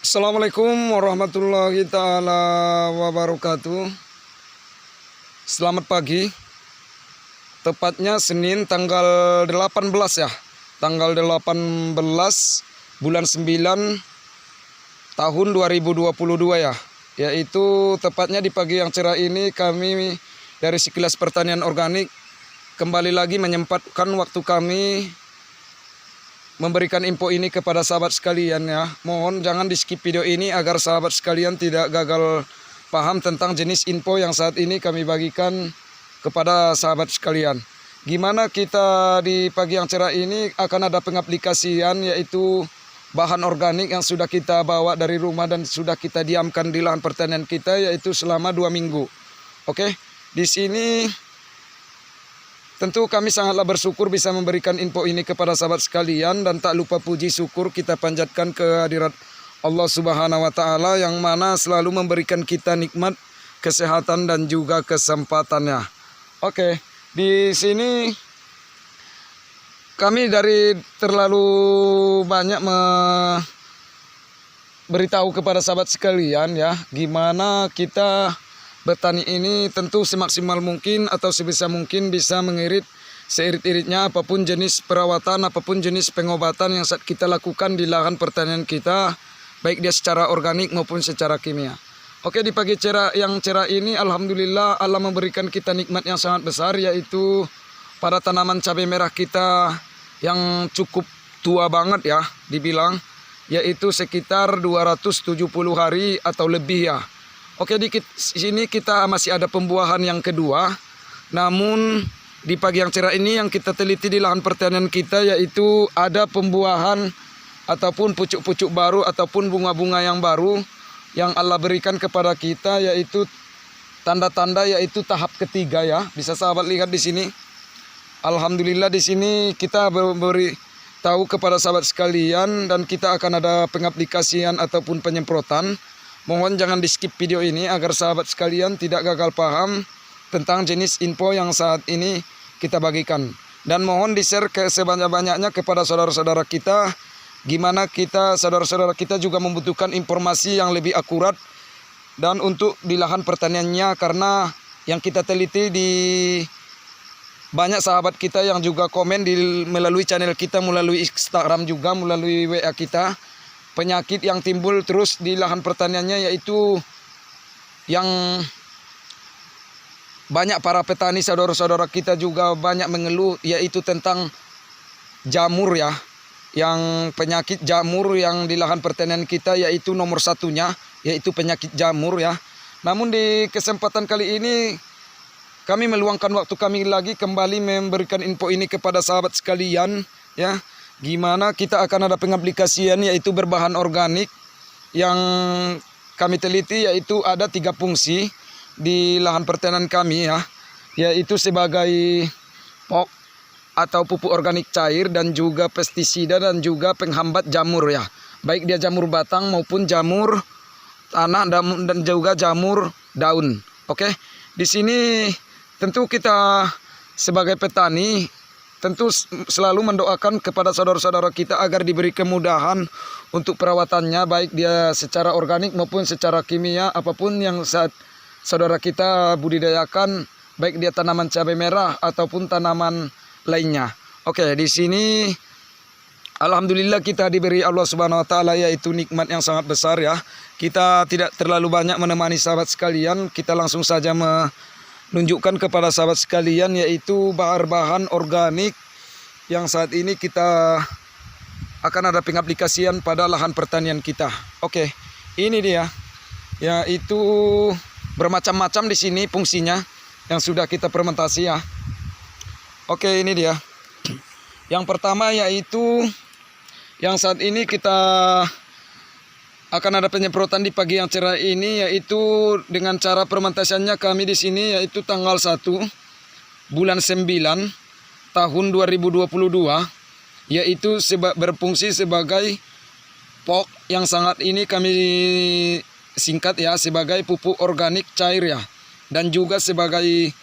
Assalamualaikum warahmatullahi taala wabarakatuh. Selamat pagi. Tepatnya Senin tanggal 18 ya. Tanggal 18 bulan 9 tahun 2022 ya. Yaitu tepatnya di pagi yang cerah ini kami dari Sekilas Pertanian Organik kembali lagi menyempatkan waktu kami memberikan info ini kepada sahabat sekalian ya. Mohon jangan di skip video ini agar sahabat sekalian tidak gagal paham tentang jenis info yang saat ini kami bagikan kepada sahabat sekalian. Gimana kita di pagi yang cerah ini akan ada pengaplikasian yaitu bahan organik yang sudah kita bawa dari rumah dan sudah kita diamkan di lahan pertanian kita yaitu selama 2 minggu. Oke, di sini tentu kami sangatlah bersyukur bisa memberikan info ini kepada sahabat sekalian dan tak lupa puji syukur kita panjatkan kehadirat Allah Subhanahu wa taala yang mana selalu memberikan kita nikmat, kesehatan dan juga kesempatannya. Oke, di sini kami dari terlalu banyak memberitahu kepada sahabat sekalian ya, gimana kita bertani ini tentu semaksimal mungkin atau sebisa mungkin bisa mengirit seirit-iritnya apapun jenis perawatan, apapun jenis pengobatan yang saat kita lakukan di lahan pertanian kita, baik dia secara organik maupun secara kimia. Oke, di pagi yang cerah ini alhamdulillah Allah memberikan kita nikmat yang sangat besar yaitu pada tanaman cabai merah kita yang cukup tua banget ya dibilang, yaitu sekitar 270 hari atau lebih ya. Oke, di sini kita masih ada pembuahan yang kedua. Namun di pagi yang cerah ini yang kita teliti di lahan pertanian kita yaitu ada pembuahan ataupun pucuk-pucuk baru ataupun bunga-bunga yang baru yang Allah berikan kepada kita yaitu tanda-tanda yaitu tahap ketiga ya. Bisa sahabat lihat di sini. Alhamdulillah di sini kita beri tahu kepada sahabat sekalian dan kita akan ada pengaplikasian ataupun penyemprotan. Mohon jangan di skip video ini agar sahabat sekalian tidak gagal paham tentang jenis info yang saat ini kita bagikan. Dan mohon di-share ke sebanyak-banyaknya kepada saudara-saudara kita. Gimana kita, saudara-saudara kita juga membutuhkan informasi yang lebih akurat. Dan untuk di lahan pertaniannya karena yang kita teliti di banyak sahabat kita yang juga komen melalui channel kita, melalui Instagram juga, melalui WA kita. Penyakit yang timbul terus di lahan pertaniannya yaitu yang banyak para petani saudara-saudara kita juga banyak mengeluh yaitu tentang jamur ya. Yang penyakit jamur yang di lahan pertanian kita yaitu nomor satunya yaitu penyakit jamur ya. Namun di kesempatan kali ini kami meluangkan waktu kami lagi kembali memberikan info ini kepada sahabat sekalian ya. Gimana kita akan ada pengaplikasian yaitu berbahan organik yang kami teliti yaitu ada 3 fungsi di lahan pertanian kami ya, yaitu sebagai pok atau pupuk organik cair dan juga pestisida dan juga penghambat jamur ya, baik dia jamur batang maupun jamur tanah dan juga jamur daun. Oke, di sini tentu kita sebagai petani tentu selalu mendoakan kepada saudara-saudara kita agar diberi kemudahan untuk perawatannya baik dia secara organik maupun secara kimia apapun yang saat saudara kita budidayakan baik dia tanaman cabai merah ataupun tanaman lainnya. Oke, di sini alhamdulillah kita diberi Allah Subhanahu wa taala yaitu nikmat yang sangat besar ya. Kita tidak terlalu banyak menemani sahabat sekalian, kita langsung saja menunjukkan kepada sahabat sekalian yaitu bahan-bahan organik yang saat ini kita akan ada pengaplikasian pada lahan pertanian kita. Oke, ini dia yaitu bermacam-macam di sini fungsinya yang sudah kita fermentasi ya. Oke, ini dia. Yang pertama yaitu yang saat ini kita akan ada penyemprotan di pagi yang cerah ini yaitu dengan cara fermentasiannya kami di sini yaitu tanggal 1 bulan 9 tahun 2022 yaitu berfungsi sebagai pok yang sangat ini kami singkat ya sebagai pupuk organik cair ya dan juga sebagai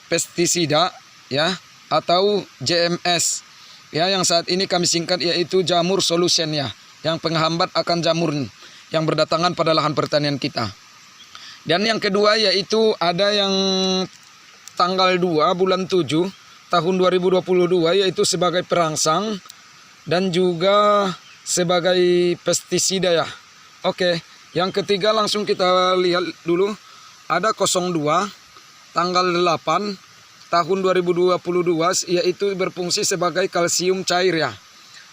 pestisida ya atau JMS ya yang saat ini kami singkat yaitu jamur solution ya yang penghambat akan jamur yang berdatangan pada lahan pertanian kita. Dan yang kedua yaitu ada yang tanggal 2 bulan 7 tahun 2022 yaitu sebagai perangsang dan juga sebagai pestisida ya. Oke, yang ketiga langsung kita lihat dulu. Ada 02 tanggal 8 tahun 2022 yaitu berfungsi sebagai kalsium cair ya.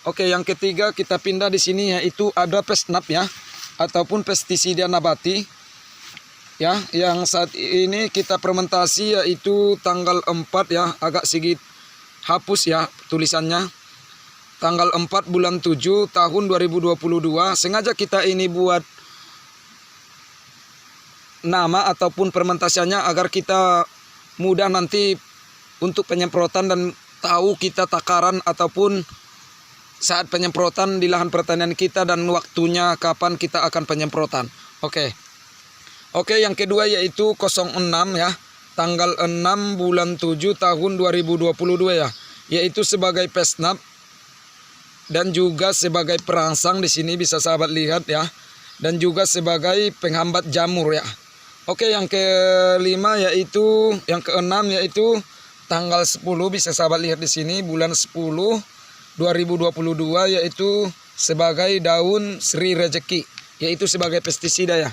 Oke, yang ketiga kita pindah di sini yaitu ada pesnap ya ataupun pestisida nabati ya, yang saat ini kita fermentasi yaitu tanggal 4 ya, agak sedikit hapus ya tulisannya. Tanggal 4 bulan 7 tahun 2022 sengaja kita ini buat nama ataupun fermentasinya agar kita mudah nanti untuk penyemprotan dan tahu kita takaran ataupun saat penyemprotan di lahan pertanian kita dan waktunya kapan kita akan penyemprotan. Oke, yang kedua yaitu 06 ya, tanggal 6 bulan 7 tahun 2022 ya, yaitu sebagai pesnap dan juga sebagai perangsang di sini bisa sahabat lihat ya, dan juga sebagai penghambat jamur ya. Oke, yang kelima yaitu yang keenam yaitu tanggal 10 bisa sahabat lihat di sini bulan 10 2022 yaitu sebagai daun Sri Rezeki yaitu sebagai pestisida ya.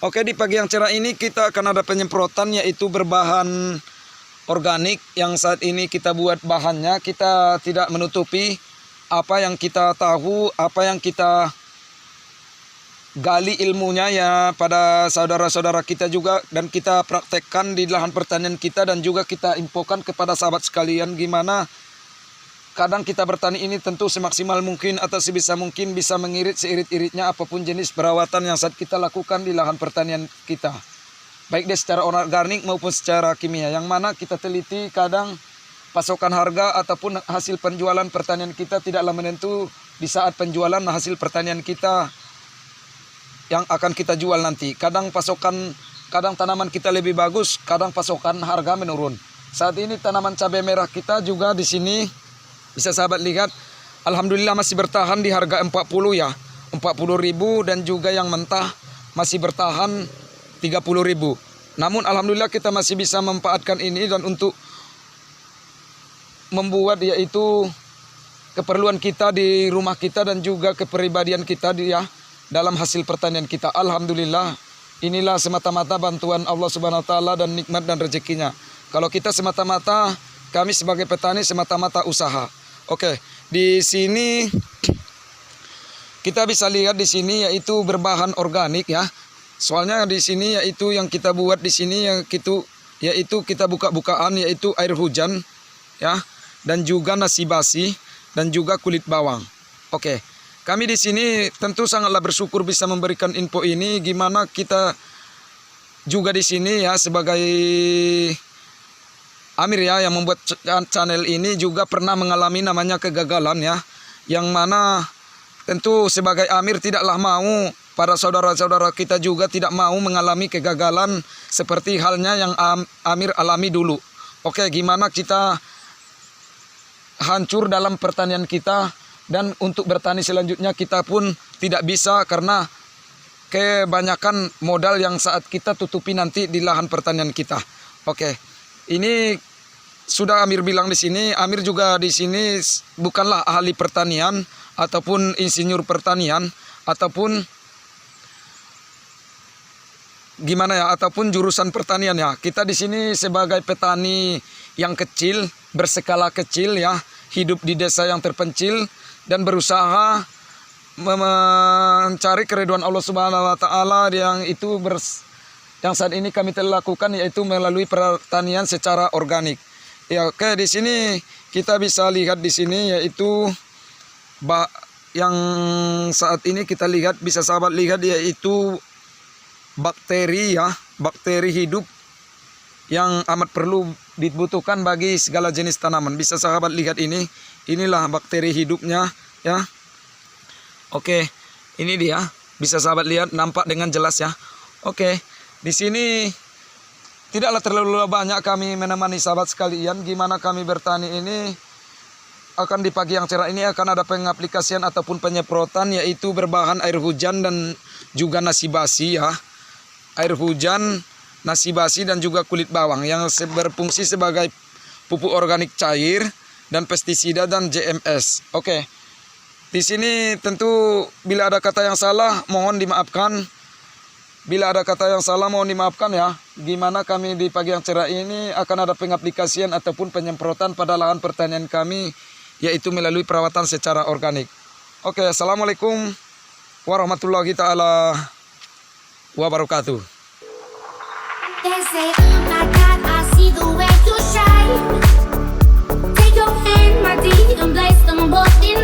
Oke, di pagi yang cerah ini kita akan ada penyemprotan yaitu berbahan organik yang saat ini kita buat bahannya, kita tidak menutupi apa yang kita tahu, apa yang kita gali ilmunya ya pada saudara-saudara kita juga, dan kita praktekkan di lahan pertanian kita dan juga kita infokan kepada sahabat sekalian gimana kadang kita bertani ini tentu semaksimal mungkin atau sebisa mungkin bisa mengirit seirit-iritnya apapun jenis perawatan yang saat kita lakukan di lahan pertanian kita, baik dia secara organik maupun secara kimia, yang mana kita teliti kadang pasokan harga ataupun hasil penjualan pertanian kita tidaklah menentu di saat penjualan hasil pertanian kita yang akan kita jual nanti. Kadang tanaman kita lebih bagus, kadang pasokan harga menurun. Saat ini tanaman cabai merah kita juga di sini bisa sahabat lihat, alhamdulillah masih bertahan di harga 40 ya, 40.000, dan juga yang mentah masih bertahan 30.000. Namun alhamdulillah kita masih bisa memanfaatkan ini dan untuk membuat yaitu keperluan kita di rumah kita dan juga kepribadian kita dalam hasil pertanian kita. Alhamdulillah, inilah semata-mata bantuan Allah Subhanahu wa taala dan nikmat dan rezekinya. Kalau kita semata-mata, kami sebagai petani semata-mata usaha. Oke, di sini kita bisa lihat di sini yaitu berbahan organik ya. Soalnya di sini yaitu yang kita buat di sini yaitu kita buka-bukaan yaitu air hujan ya, dan juga nasi basi dan juga kulit bawang. Oke. Kami di sini tentu sangatlah bersyukur bisa memberikan info ini, gimana kita juga di sini ya sebagai Amir ya yang membuat channel ini juga pernah mengalami namanya kegagalan ya, yang mana tentu sebagai Amir tidaklah mau para saudara-saudara kita juga tidak mau mengalami kegagalan seperti halnya yang Amir alami dulu. Oke, gimana kita hancur dalam pertanian kita, dan untuk bertani selanjutnya kita pun tidak bisa karena kebanyakan modal yang saat kita tutupi nanti di lahan pertanian kita. Oke, ini sudah Amir bilang di sini. Amir juga di sini bukanlah ahli pertanian ataupun insinyur pertanian ataupun gimana ya, ataupun jurusan pertanian ya. Kita di sini sebagai petani yang kecil, berskala kecil ya, hidup di desa yang terpencil dan berusaha mencari keridhaan Allah Subhanahu wa taala yang saat ini kami telah lakukan yaitu melalui pertanian secara organik. Ya, oke, di sini kita bisa lihat di sini yaitu yang saat ini kita lihat, bisa sahabat lihat yaitu bakteri ya, bakteri hidup yang amat perlu dibutuhkan bagi segala jenis tanaman. Bisa sahabat lihat ini. Inilah bakteri hidupnya ya. Oke, ini dia. Bisa sahabat lihat, nampak dengan jelas ya. Oke, di sini tidaklah terlalu banyak kami menemani sahabat sekalian. Gimana kami bertani ini akan di pagi yang cerah ini akan ada pengaplikasian ataupun penyemprotan yaitu berbahan air hujan dan juga nasi basi ya. Air hujan, nasi basi dan juga kulit bawang yang berfungsi sebagai pupuk organik cair dan pestisida dan JMS. Oke. Di sini tentu bila ada kata yang salah mohon dimaafkan. Bila ada kata yang salah mohon dimaafkan ya. Gimana kami di pagi yang cerah ini akan ada pengaplikasian ataupun penyemprotan pada lahan pertanian kami, yaitu melalui perawatan secara organik. Oke, assalamualaikum warahmatullahi taala wabarakatuh. They say, oh my God, I see the way you shine. Take your hand, my dear, and place them both in